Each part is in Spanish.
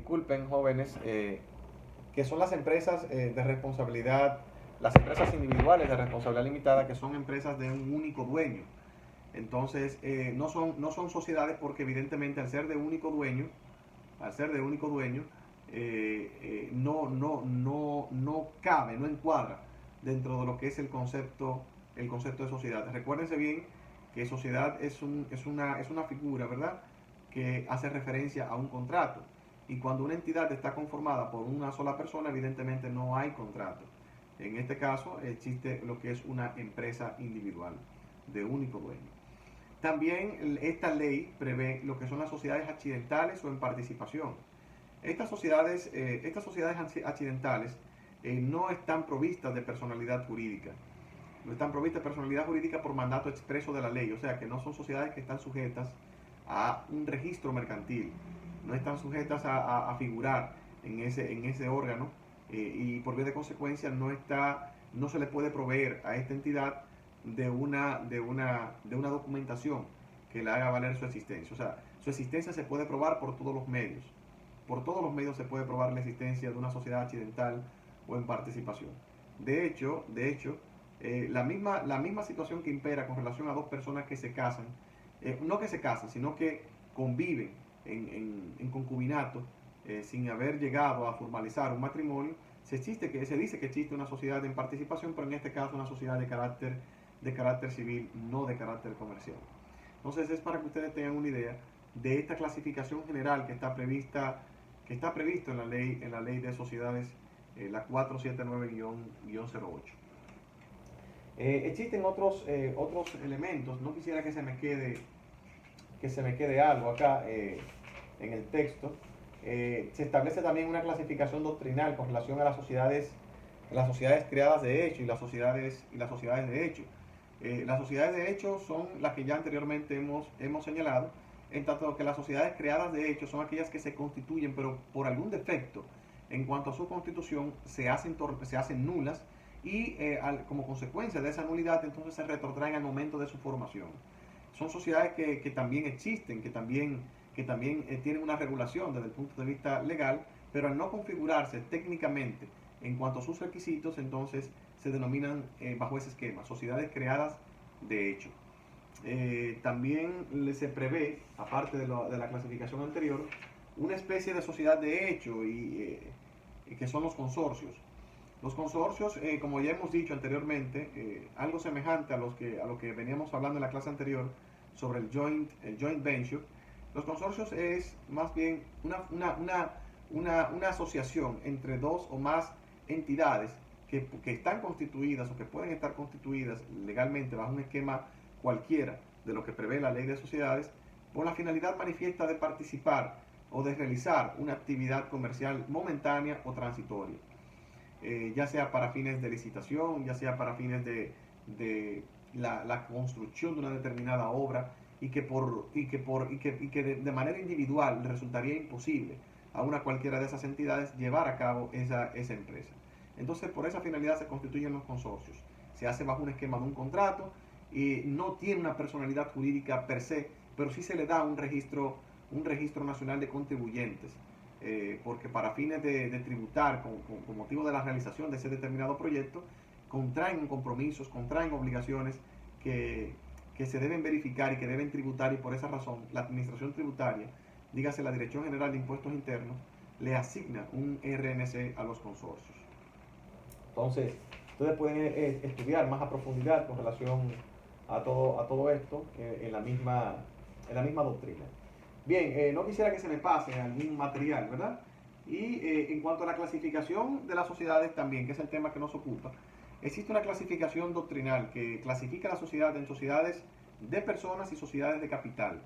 disculpen jóvenes, que son las empresas de responsabilidad, las empresas individuales de responsabilidad limitada, que son empresas de un único dueño. Entonces, no son sociedades porque evidentemente al ser de único dueño, no cabe, no encuadra dentro de lo que es el concepto de sociedad. Recuérdense bien que sociedad es una figura, ¿verdad?, que hace referencia a un contrato. Y cuando una entidad está conformada por una sola persona, evidentemente no hay contrato. En este caso existe lo que es una empresa individual de único dueño. También esta ley prevé lo que son las sociedades accidentales o en participación. Estas sociedades accidentales no están provistas de personalidad jurídica. No están provistas de personalidad jurídica por mandato expreso de la ley. O sea que no son sociedades que están sujetas a un registro mercantil. No están sujetas a figurar en ese órgano. Y por vía de consecuencia no se le puede proveer a esta entidad de una documentación que le haga valer su existencia. O sea, su existencia se puede probar por todos los medios. Por todos los medios se puede probar la existencia de una sociedad accidental o en participación. De hecho, la misma situación que impera con relación a dos personas que se casan, no que se casan, sino que conviven en concubinato, sin haber llegado a formalizar un matrimonio, se dice que existe una sociedad en participación, pero en este caso una sociedad de carácter civil, no de carácter comercial. Entonces es para que ustedes tengan una idea de esta clasificación general que está previsto en la ley de sociedades, la 479-08. Existen otros elementos. No quisiera que se me quede algo acá en el texto. Se establece también una clasificación doctrinal con relación a las sociedades creadas de hecho y las sociedades de hecho. Las sociedades de hecho son las que ya anteriormente hemos señalado, en tanto que las sociedades creadas de hecho son aquellas que se constituyen, pero por algún defecto en cuanto a su constitución se hacen nulas, y como consecuencia de esa nulidad entonces se retrotraen al momento de su formación. Son sociedades que también existen, que también tienen una regulación desde el punto de vista legal, pero al no configurarse técnicamente en cuanto a sus requisitos, entonces se denominan bajo ese esquema sociedades creadas de hecho. También se prevé, aparte de la clasificación anterior, una especie de sociedad de hecho, y que son los consorcios. Los consorcios, como ya hemos dicho anteriormente, algo semejante a lo que veníamos hablando en la clase anterior sobre el joint venture. Los consorcios es más bien una asociación entre dos o más entidades que están constituidas o que pueden estar constituidas legalmente bajo un esquema cualquiera de lo que prevé la ley de sociedades, con la finalidad manifiesta de participar o de realizar una actividad comercial momentánea o transitoria. Ya sea para fines de licitación, ya sea para fines de la construcción de una determinada obra, y que de manera individual resultaría imposible a una cualquiera de esas entidades llevar a cabo esa empresa. Entonces, por esa finalidad se constituyen los consorcios. Se hace bajo un esquema de un contrato y no tiene una personalidad jurídica per se, pero sí se le da un registro nacional de contribuyentes, porque para fines de tributar con motivo de la realización de ese determinado proyecto, contraen compromisos, contraen obligaciones que se deben verificar y que deben tributar, y por esa razón la administración tributaria, dígase la Dirección General de Impuestos Internos, le asigna un RNC a los consorcios. Entonces, ustedes pueden estudiar más a profundidad con relación a todo esto en la misma doctrina. Bien, no quisiera que se me pase algún material, ¿verdad? Y en cuanto a la clasificación de las sociedades también, que es el tema que nos ocupa, existe una clasificación doctrinal que clasifica la sociedad en sociedades de personas y sociedades de capital.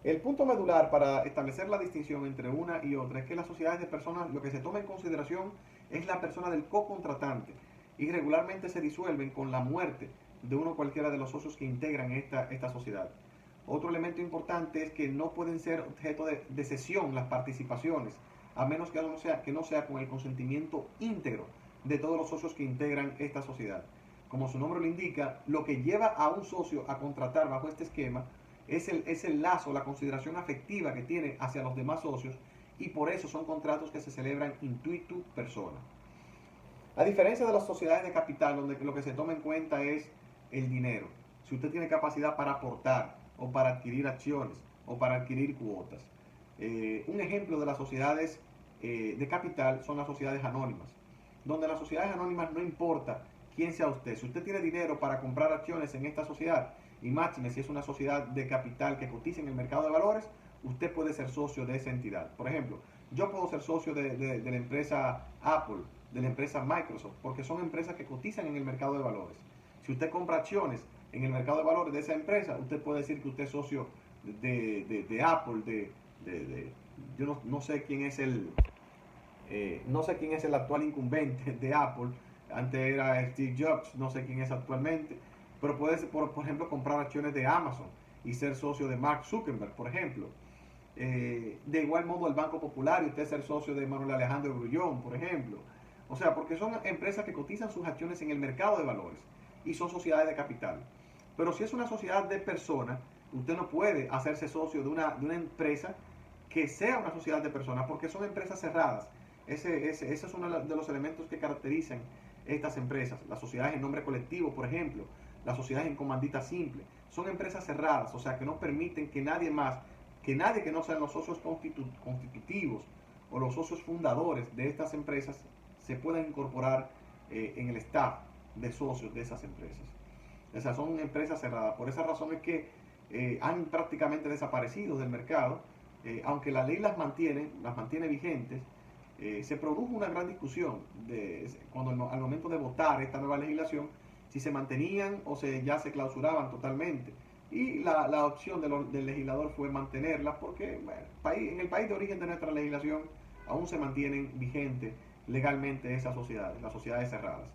El punto medular para establecer la distinción entre una y otra es que las sociedades de personas, lo que se toma en consideración es la persona del co-contratante, y regularmente se disuelven con la muerte de uno o cualquiera de los socios que integran esta sociedad. Otro elemento importante es que no pueden ser objeto de cesión las participaciones, a menos que no sea con el consentimiento íntegro de todos los socios que integran esta sociedad. Como su nombre lo indica, lo que lleva a un socio a contratar bajo este esquema es el lazo, la consideración afectiva que tiene hacia los demás socios, y por eso son contratos que se celebran intuitu persona. A diferencia de las sociedades de capital, donde lo que se toma en cuenta es el dinero, si usted tiene capacidad para aportar o para adquirir acciones o para adquirir cuotas. Un ejemplo de las sociedades de capital son las sociedades anónimas, donde las sociedades anónimas no importa quién sea usted. Si usted tiene dinero para comprar acciones en esta sociedad, y máxime si es una sociedad de capital que cotiza en el mercado de valores, usted puede ser socio de esa entidad. Por ejemplo, yo puedo ser socio de la empresa Apple, de la empresa Microsoft, porque son empresas que cotizan en el mercado de valores. Si usted compra acciones en el mercado de valores de esa empresa, usted puede decir que usted es socio de Apple, yo no sé quién es no sé quién es el actual incumbente de Apple. Antes era Steve Jobs, no sé quién es actualmente, pero puede, por ejemplo, comprar acciones de Amazon y ser socio de Mark Zuckerberg, por ejemplo. De igual modo el Banco Popular y usted ser socio de Manuel Alejandro Grullón, por ejemplo. O sea, porque son empresas que cotizan sus acciones en el mercado de valores y son sociedades de capital. Pero si es una sociedad de personas, usted no puede hacerse socio de una empresa que sea una sociedad de personas, porque son empresas cerradas. Ese es uno de los elementos que caracterizan estas empresas. Las sociedades en nombre colectivo, por ejemplo, las sociedades en comandita simple, son empresas cerradas, o sea, que no permiten que nadie más, que nadie que no sean los socios constitutivos o los socios fundadores de estas empresas se puedan incorporar en el staff de socios de esas empresas. O sea, son empresas cerradas. Por esa razón es que han prácticamente desaparecido del mercado, aunque la ley las mantiene vigentes. Se produjo una gran discusión cuando al momento de votar esta nueva legislación, si se mantenían o ya se clausuraban totalmente. Y la opción del legislador fue mantenerlas porque en el país de origen de nuestra legislación aún se mantienen vigentes legalmente esas sociedades, las sociedades cerradas.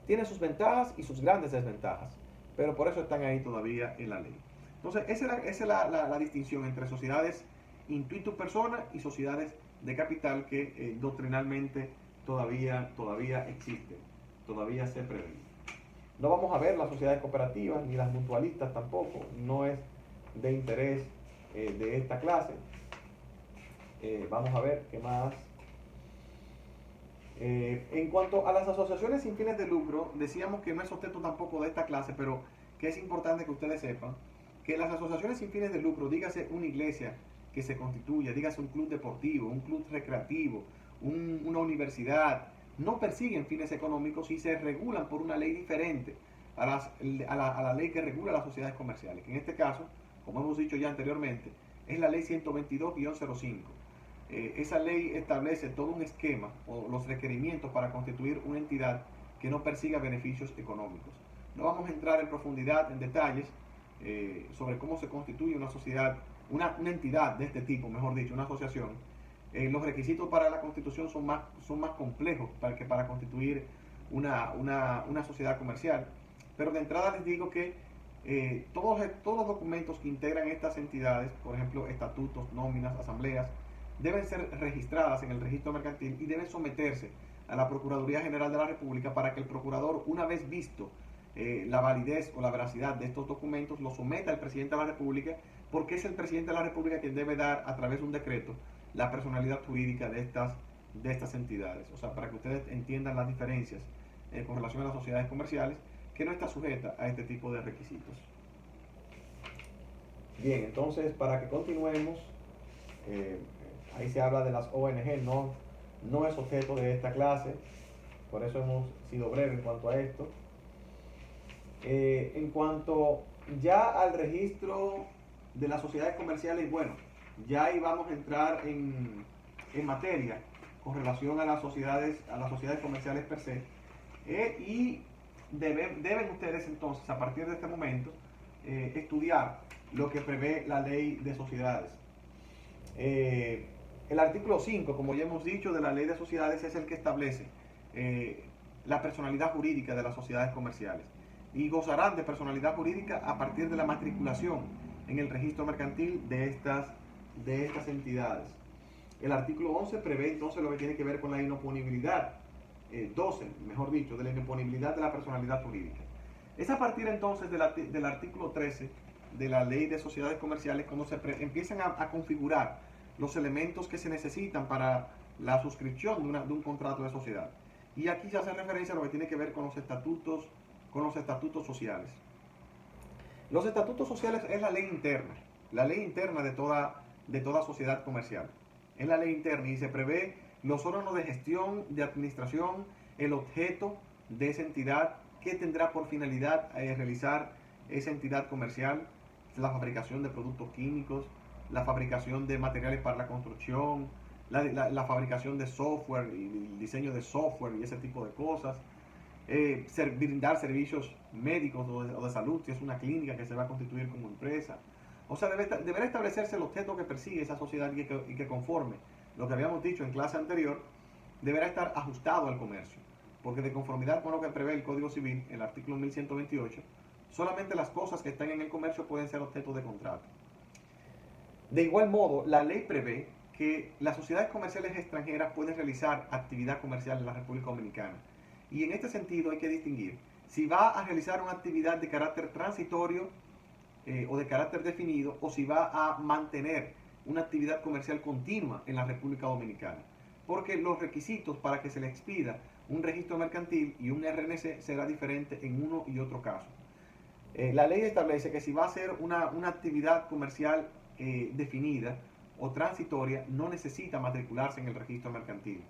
Tienen sus ventajas y sus grandes desventajas, pero por eso están ahí todavía en la ley. Entonces, esa es la distinción entre sociedades intuitu persona y sociedades de capital que doctrinalmente todavía existen, todavía se prevén. No vamos a ver las sociedades cooperativas ni las mutualistas tampoco, no es de interés de esta clase. Vamos a ver qué más. En cuanto a las asociaciones sin fines de lucro, decíamos que no es objeto tampoco de esta clase, pero que es importante que ustedes sepan que las asociaciones sin fines de lucro, dígase una iglesia que se constituya, dígase un club deportivo, un club recreativo, una universidad, no persiguen fines económicos y se regulan por una ley diferente a la ley que regula las sociedades comerciales, que en este caso, como hemos dicho ya anteriormente, es la ley 122-05. Esa ley establece todo un esquema o los requerimientos para constituir una entidad que no persiga beneficios económicos. No vamos a entrar en profundidad, en detalles, sobre cómo se constituye una sociedad, una entidad de este tipo, mejor dicho, una asociación. Los requisitos para la constitución son más complejos que para constituir una sociedad comercial. Pero de entrada les digo que todos los documentos que integran estas entidades, por ejemplo, estatutos, nóminas, asambleas, deben ser registradas en el registro mercantil y deben someterse a la Procuraduría General de la República para que el procurador, una vez visto la validez o la veracidad de estos documentos, lo someta al presidente de la República, porque es el presidente de la República quien debe dar a través de un decreto la personalidad jurídica de estas entidades. O sea, para que ustedes entiendan las diferencias con relación a las sociedades comerciales, que no está sujeta a este tipo de requisitos. Bien, entonces para que continuemos, ahí se habla de las ONG, no es objeto de esta clase, por eso hemos sido breves en cuanto a esto. En cuanto ya al registro de las sociedades comerciales, bueno, ya ahí vamos a entrar en materia con relación a las sociedades comerciales per se, y deben ustedes entonces, a partir de este momento, estudiar lo que prevé la ley de sociedades. El artículo 5, como ya hemos dicho, de la ley de sociedades es el que establece la personalidad jurídica de las sociedades comerciales y gozarán de personalidad jurídica a partir de la matriculación en el registro mercantil de estas entidades. El artículo 11 prevé entonces lo que tiene que ver con la inoponibilidad, 12, mejor dicho, de la inoponibilidad de la personalidad jurídica. Es a partir entonces del artículo 13 de la ley de sociedades comerciales cuando se empiezan a configurar los elementos que se necesitan para la suscripción de un contrato de sociedad. Y aquí se hace referencia a lo que tiene que ver con los estatutos sociales. Los estatutos sociales es la ley interna de toda sociedad comercial. Es la ley interna y se prevé los órganos de gestión, de administración, el objeto de esa entidad, que tendrá por finalidad realizar esa entidad comercial, la fabricación de productos químicos, la fabricación de materiales para la construcción, la fabricación de software y el diseño de software y ese tipo de cosas, brindar servicios médicos o de salud, si es una clínica que se va a constituir como empresa. O sea, deberá establecerse el objeto que persigue esa sociedad y que conforme lo que habíamos dicho en clase anterior, deberá estar ajustado al comercio, porque de conformidad con lo que prevé el Código Civil, el artículo 1128, solamente las cosas que están en el comercio pueden ser objeto de contrato. De igual modo, la ley prevé que las sociedades comerciales extranjeras pueden realizar actividad comercial en la República Dominicana. Y en este sentido hay que distinguir si va a realizar una actividad de carácter transitorio o de carácter definido, o si va a mantener una actividad comercial continua en la República Dominicana. Porque los requisitos para que se le expida un registro mercantil y un RNC será diferente en uno y otro caso. La ley establece que si va a ser una actividad comercial definida o transitoria, no necesita matricularse en el registro mercantil.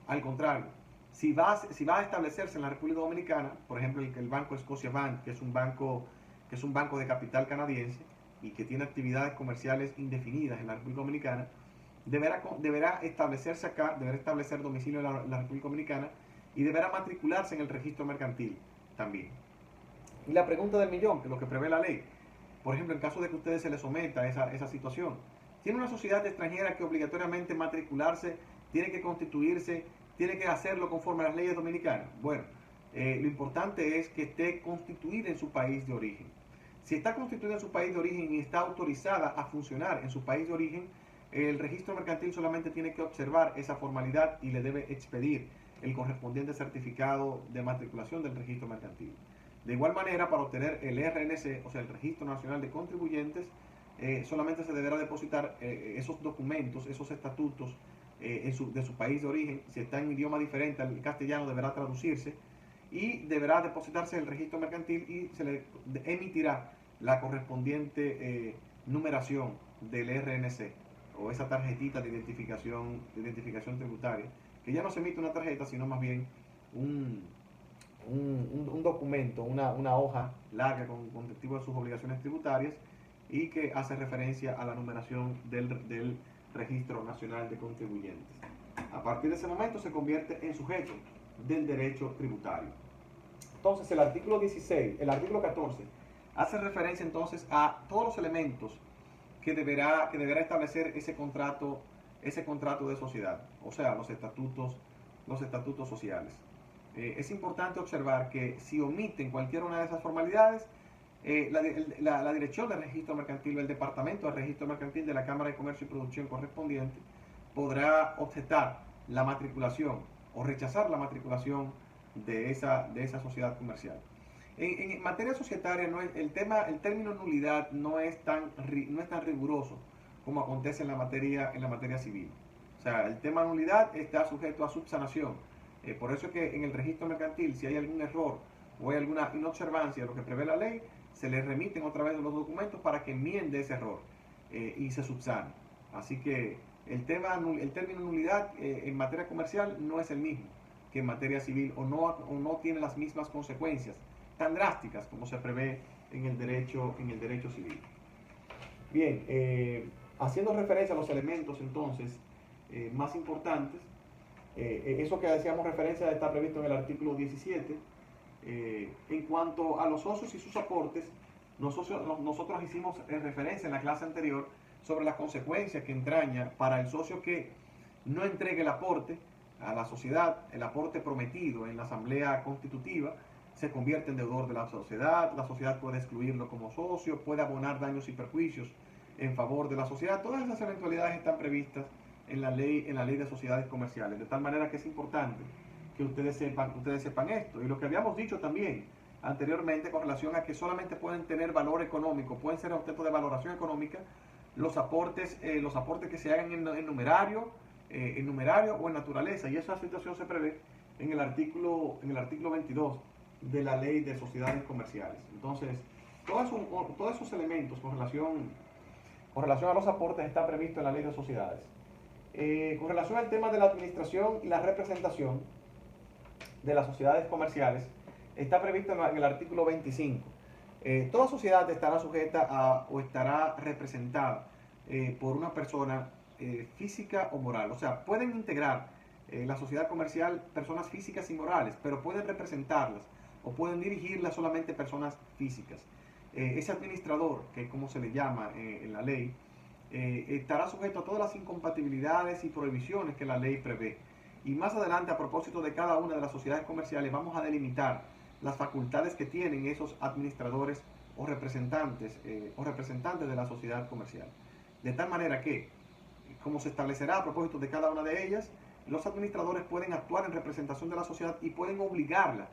Al contrario, si va a establecerse en la República Dominicana, por ejemplo el Banco Scotiabank, que es un banco de capital canadiense y que tiene actividades comerciales indefinidas en la República Dominicana, deberá establecerse acá, deberá establecer domicilio en la República Dominicana y deberá matricularse en el registro mercantil también. Y la pregunta del millón, que es lo que prevé la ley, por ejemplo, en caso de que a ustedes se les someta a esa situación, ¿tiene una sociedad extranjera que obligatoriamente matricularse, tiene que constituirse, tiene que hacerlo conforme a las leyes dominicanas? Bueno, lo importante es que esté constituida en su país de origen. Si está constituida en su país de origen y está autorizada a funcionar en su país de origen, el registro mercantil solamente tiene que observar esa formalidad y le debe expedir el correspondiente certificado de matriculación del registro mercantil. De igual manera, para obtener el RNC, o sea, el Registro Nacional de Contribuyentes, solamente se deberá depositar esos documentos, esos estatutos de su país de origen. Si está en idioma diferente al castellano, deberá traducirse y deberá depositarse el registro mercantil y se le emitirá la correspondiente numeración del RNC o esa tarjetita de identificación tributaria, que ya no se emite una tarjeta, sino más bien un documento, una hoja larga con testigo de sus obligaciones tributarias y que hace referencia a la numeración del Registro Nacional de Contribuyentes. A partir de ese momento se convierte en sujeto del derecho tributario. Entonces el artículo 14 hace referencia entonces a todos los elementos que deberá establecer ese contrato de sociedad, o sea, los estatutos sociales. Es importante observar que si omiten cualquier una de esas formalidades, la dirección del registro mercantil o el departamento del registro mercantil de la Cámara de Comercio y Producción correspondiente podrá objetar la matriculación o rechazar la matriculación de esa sociedad comercial. En materia societaria, el término nulidad no es tan riguroso como acontece en la materia civil. O sea, el tema nulidad está sujeto a subsanación. Por eso es que en el registro mercantil, si hay algún error o hay alguna inobservancia de lo que prevé la ley, se le remiten otra vez los documentos para que enmiende ese error y se subsane. Así que el término nulidad en materia comercial no es el mismo que en materia civil o no tiene las mismas consecuencias tan drásticas como se prevé en el derecho civil. Bien, haciendo referencia a los elementos entonces más importantes, eso que hacíamos referencia está previsto en el artículo 17. En cuanto a los socios y sus aportes, nosotros hicimos referencia en la clase anterior sobre las consecuencias que entraña para el socio que no entregue el aporte a la sociedad, el aporte prometido en la asamblea constitutiva, se convierte en deudor de la sociedad puede excluirlo como socio, puede abonar daños y perjuicios en favor de la sociedad. Todas esas eventualidades están previstas en la ley de sociedades comerciales, de tal manera que es importante que ustedes sepan esto. Y lo que habíamos dicho también anteriormente con relación a que solamente pueden tener valor económico, pueden ser objeto de valoración económica los aportes que se hagan en numerario o en naturaleza, y esa situación se prevé en el artículo 22 de la Ley de Sociedades Comerciales. Entonces, todos esos elementos con relación a los aportes está previsto en la Ley de Sociedades. Con relación al tema de la administración y la representación de las sociedades comerciales, está previsto en el artículo 25. Toda sociedad estará sujeta o estará representada por una persona física o moral. O sea, pueden integrar la sociedad comercial personas físicas y morales, pero pueden representarlas o pueden dirigirlas solamente personas físicas. Ese administrador, que es como se le llama en la ley, estará sujeto a todas las incompatibilidades y prohibiciones que la ley prevé. Y más adelante, a propósito de cada una de las sociedades comerciales, vamos a delimitar las facultades que tienen esos administradores o representantes de la sociedad comercial. De tal manera que, como se establecerá a propósito de cada una de ellas, los administradores pueden actuar en representación de la sociedad y pueden obligar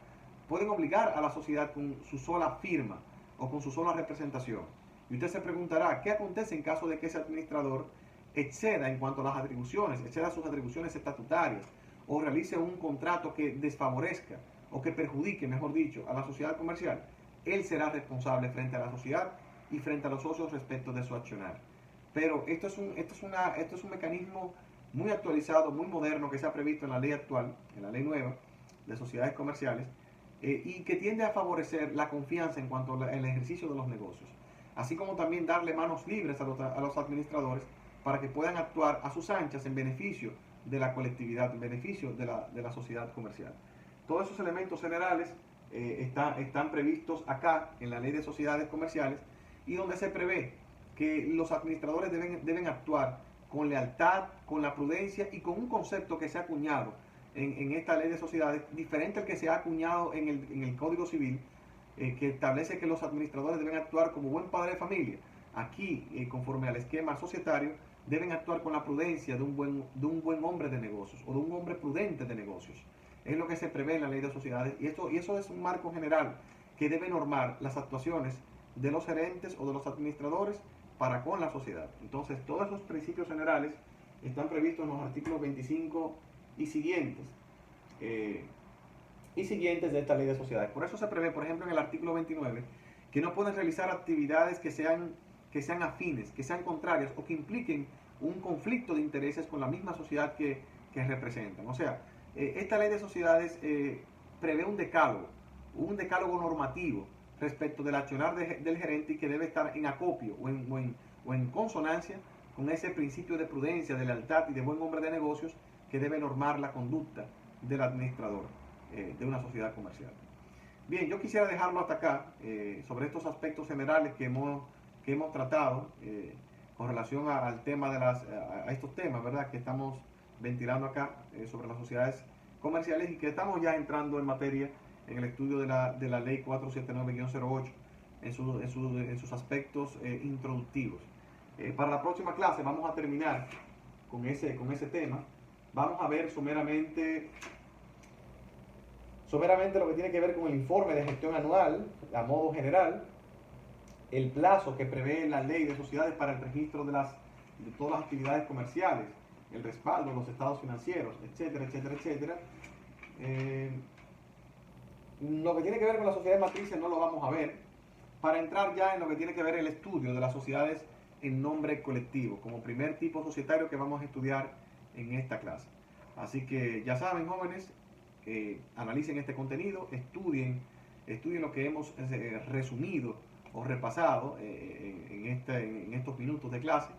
a la sociedad con su sola firma o con su sola representación. Y usted se preguntará, ¿qué acontece en caso de que ese administrador exceda en cuanto a las atribuciones, exceda sus atribuciones estatutarias, o realice un contrato que desfavorezca o que perjudique, mejor dicho, a la sociedad comercial? Él será responsable frente a la sociedad y frente a los socios respecto de su accionar. Pero esto es un mecanismo muy actualizado, muy moderno, que se ha previsto en la ley actual, en la ley nueva de sociedades comerciales, y que tiende a favorecer la confianza en cuanto al ejercicio de los negocios, así como también darle manos libres a los administradores para que puedan actuar a sus anchas en beneficio de la colectividad, en beneficio de la sociedad comercial. Todos esos elementos generales están previstos acá en la Ley de Sociedades Comerciales, y donde se prevé que los administradores deben actuar con lealtad, con la prudencia y con un concepto que se ha acuñado en esta Ley de Sociedades, diferente al que se ha acuñado en el Código Civil, que establece que los administradores deben actuar como buen padre de familia. Aquí, conforme al esquema societario, deben actuar con la prudencia de un buen hombre de negocios, o de un hombre prudente de negocios. Es lo que se prevé en la Ley de Sociedades, y eso es un marco general que debe normar las actuaciones de los gerentes o de los administradores para con la sociedad. Entonces, todos esos principios generales están previstos en los artículos 25 y siguientes de esta Ley de Sociedades. Por eso se prevé, por ejemplo, en el artículo 29, que no pueden realizar actividades que sean afines, que sean contrarias o que impliquen un conflicto de intereses con la misma sociedad que representan. O sea, esta Ley de Sociedades prevé un decálogo normativo respecto del accionar del gerente, y que debe estar en acopio o en consonancia con ese principio de prudencia, de lealtad y de buen hombre de negocios que debe normar la conducta del administrador de una sociedad comercial. Bien, yo quisiera dejarlo hasta acá sobre estos aspectos generales que hemos tratado con relación al tema a estos temas, ¿verdad?, que estamos ventilando acá sobre las sociedades comerciales, y que estamos ya entrando en materia en el estudio de la ley 479-08 en sus aspectos introductivos. Para la próxima clase vamos a terminar con ese tema. Vamos a ver someramente lo que tiene que ver con el informe de gestión anual a modo general, el plazo que prevé la Ley de Sociedades para el registro de todas las actividades comerciales, el respaldo, los estados financieros, etcétera, etcétera, etcétera. Lo que tiene que ver con las sociedades matrices no lo vamos a ver, para entrar ya en lo que tiene que ver el estudio de las sociedades en nombre colectivo, como primer tipo societario que vamos a estudiar en esta clase. Así que ya saben, jóvenes, analicen este contenido, estudien lo que hemos resumido o repasado en estos minutos de clase,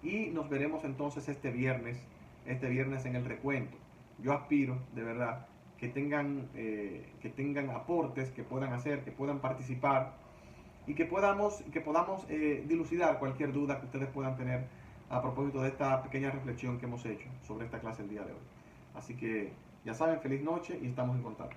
y nos veremos entonces este viernes en el recuento. Yo aspiro, de verdad, que tengan aportes, que puedan hacer, que puedan participar, y que podamos dilucidar cualquier duda que ustedes puedan tener a propósito de esta pequeña reflexión que hemos hecho sobre esta clase el día de hoy. Así que ya saben, feliz noche y estamos en contacto.